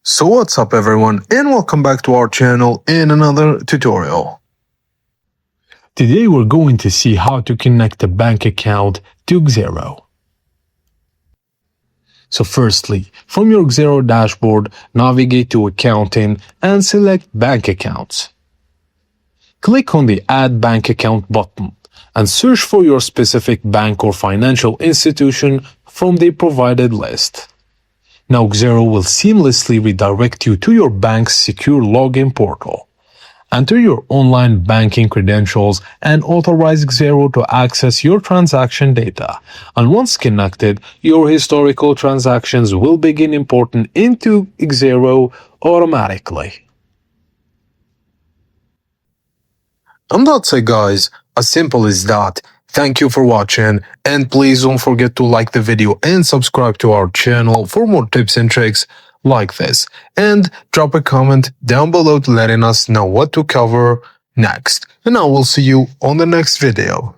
So what's up everyone, and welcome back to our channel in another tutorial. Today we're going to see how to connect a bank account to Xero. So firstly, from your Xero dashboard, navigate to Accounting and select Bank Accounts. Click on the Add Bank Account button and search for your specific bank or financial institution from the provided list. Now Xero will seamlessly redirect you to your bank's secure login portal. Enter your online banking credentials and authorize Xero to access your transaction data. And once connected, your historical transactions will begin importing into Xero automatically. And that's it guys, as simple as that. Thank you for watching, and please don't forget to like the video and subscribe to our channel for more tips and tricks like this. And drop a comment down below letting us know what to cover next. And I will see you on the next video.